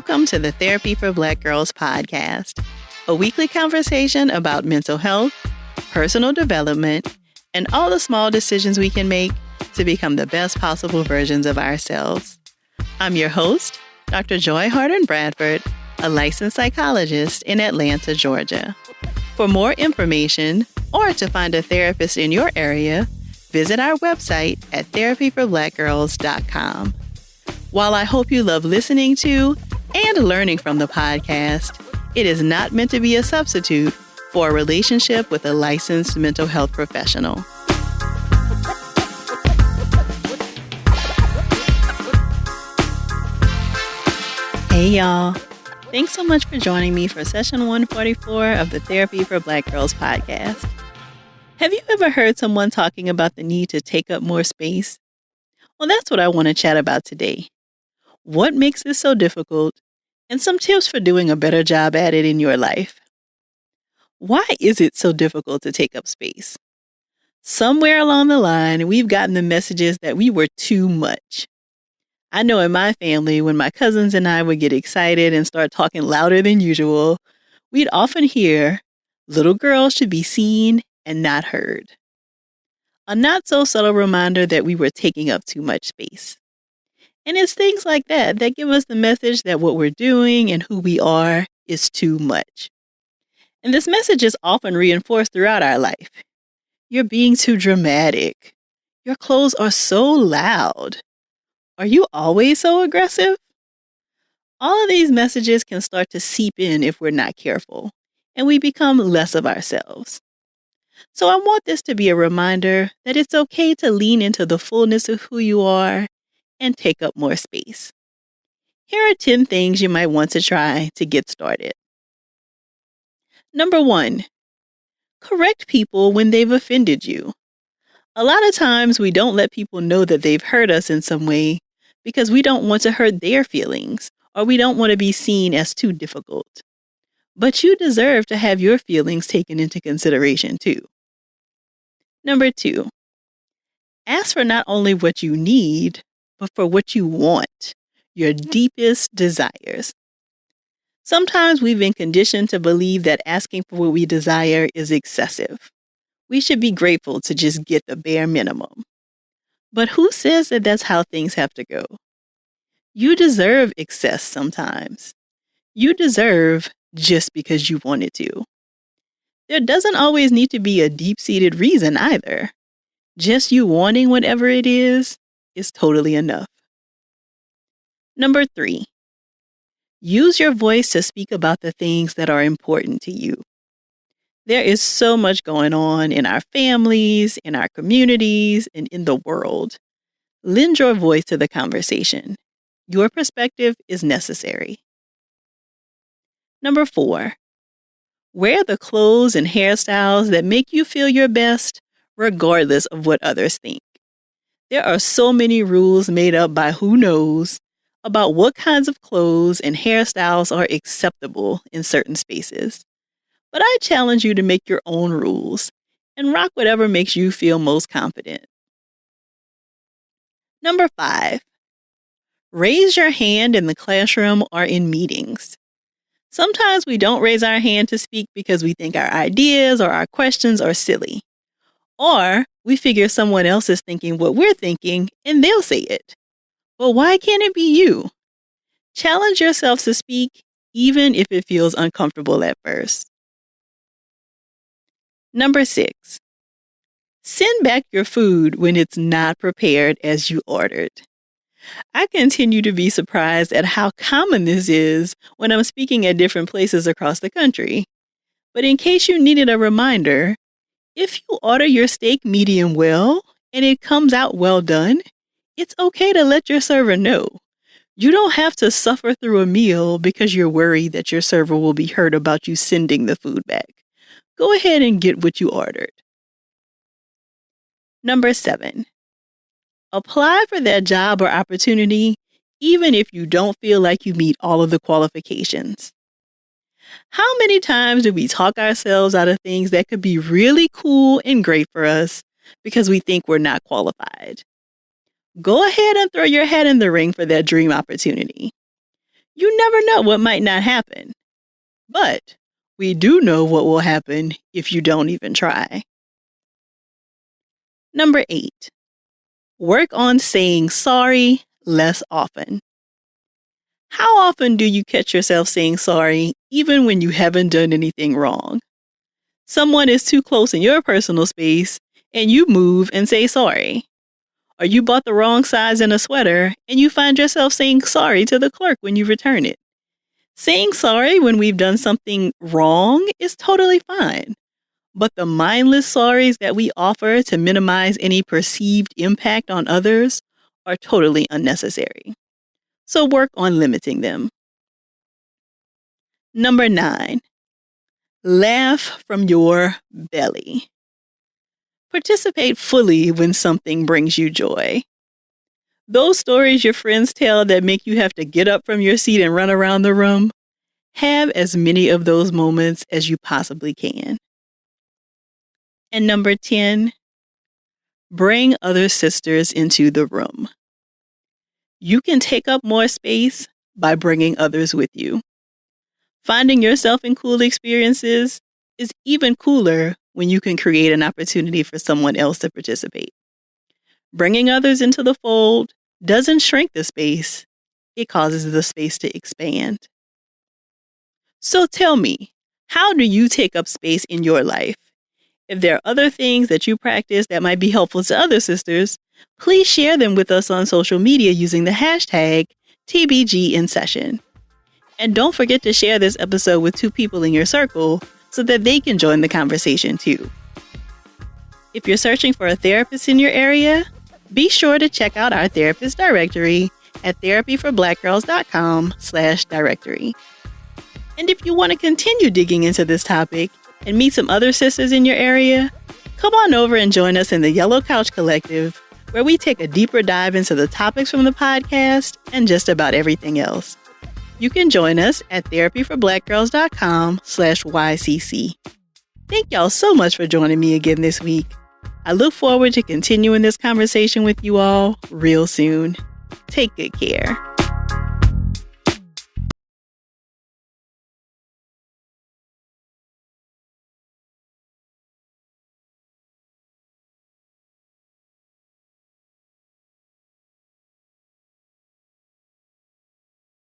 Welcome to the Therapy for Black Girls podcast, a weekly conversation about mental health, personal development, and all the small decisions we can make to become the best possible versions of ourselves. I'm your host, Dr. Joy Harden Bradford, a licensed psychologist in Atlanta, Georgia. For more information or to find a therapist in your area, visit our website at therapyforblackgirls.com. While I hope you love listening to and learning from the podcast, it is not meant to be a substitute for a relationship with a licensed mental health professional. Hey y'all, thanks so much for joining me for session 144 of the Therapy for Black Girls podcast. Have you ever heard someone talking about the need to take up more space? Well, that's what I want to chat about today. What makes this so difficult, and some tips for doing a better job at it in your life. Why is it so difficult to take up space? Somewhere along the line, we've gotten the messages that we were too much. I know in my family, when my cousins and I would get excited and start talking louder than usual, we'd often hear, little girls should be seen and not heard. A not so subtle reminder that we were taking up too much space. And it's things like that that give us the message that what we're doing and who we are is too much. And this message is often reinforced throughout our life. You're being too dramatic. Your clothes are so loud. Are you always so aggressive? All of these messages can start to seep in if we're not careful, and we become less of ourselves. So I want this to be a reminder that it's okay to lean into the fullness of who you are and take up more space. Here are 10 things you might want to try to get started. Number 1, correct people when they've offended you. A lot of times we don't let people know that they've hurt us in some way because we don't want to hurt their feelings or we don't want to be seen as too difficult. But you deserve to have your feelings taken into consideration too. Number 2, ask for not only what you need, but for what you want, your deepest desires. Sometimes we've been conditioned to believe that asking for what we desire is excessive. We should be grateful to just get the bare minimum. But who says that that's how things have to go? You deserve excess sometimes. You deserve just because you wanted to. There doesn't always need to be a deep-seated reason either. Just you wanting whatever it is totally enough. Number 3, use your voice to speak about the things that are important to you. There is so much going on in our families, in our communities, and in the world. Lend your voice to the conversation. Your perspective is necessary. Number 4, wear the clothes and hairstyles that make you feel your best, regardless of what others think. There are so many rules made up by who knows about what kinds of clothes and hairstyles are acceptable in certain spaces. But I challenge you to make your own rules and rock whatever makes you feel most confident. Number 5, raise your hand in the classroom or in meetings. Sometimes we don't raise our hand to speak because we think our ideas or our questions are silly. Or we figure someone else is thinking what we're thinking and they'll say it. Well, why can't it be you? Challenge yourself to speak even if it feels uncomfortable at first. Number 6, send back your food when it's not prepared as you ordered. I continue to be surprised at how common this is when I'm speaking at different places across the country. But in case you needed a reminder, if you order your steak medium well and it comes out well done, it's okay to let your server know. You don't have to suffer through a meal because you're worried that your server will be hurt about you sending the food back. Go ahead and get what you ordered. Number 7, apply for that job or opportunity even if you don't feel like you meet all of the qualifications. How many times do we talk ourselves out of things that could be really cool and great for us because we think we're not qualified? Go ahead and throw your hat in the ring for that dream opportunity. You never know what might not happen. But we do know what will happen if you don't even try. Number 8, work on saying sorry less often. How often do you catch yourself saying sorry even when you haven't done anything wrong? Someone is too close in your personal space and you move and say sorry. Or you bought the wrong size in a sweater and you find yourself saying sorry to the clerk when you return it. Saying sorry when we've done something wrong is totally fine. But the mindless sorries that we offer to minimize any perceived impact on others are totally unnecessary. So work on limiting them. Number 9, laugh from your belly. Participate fully when something brings you joy. Those stories your friends tell that make you have to get up from your seat and run around the room, have as many of those moments as you possibly can. And number 10, bring other sisters into the room. You can take up more space by bringing others with you. Finding yourself in cool experiences is even cooler when you can create an opportunity for someone else to participate. Bringing others into the fold doesn't shrink the space, it causes the space to expand. So tell me, how do you take up space in your life? If there are other things that you practice that might be helpful to other sisters, please share them with us on social media using the hashtag TBGInSession. And don't forget to share this episode with 2 people in your circle so that they can join the conversation too. If you're searching for a therapist in your area, be sure to check out our therapist directory at therapyforblackgirls.com/directory. And if you want to continue digging into this topic and meet some other sisters in your area, come on over and join us in the Yellow Couch Collective, where we take a deeper dive into the topics from the podcast and just about everything else. You can join us at therapyforblackgirls.com/YCC. Thank y'all so much for joining me again this week. I look forward to continuing this conversation with you all real soon. Take good care.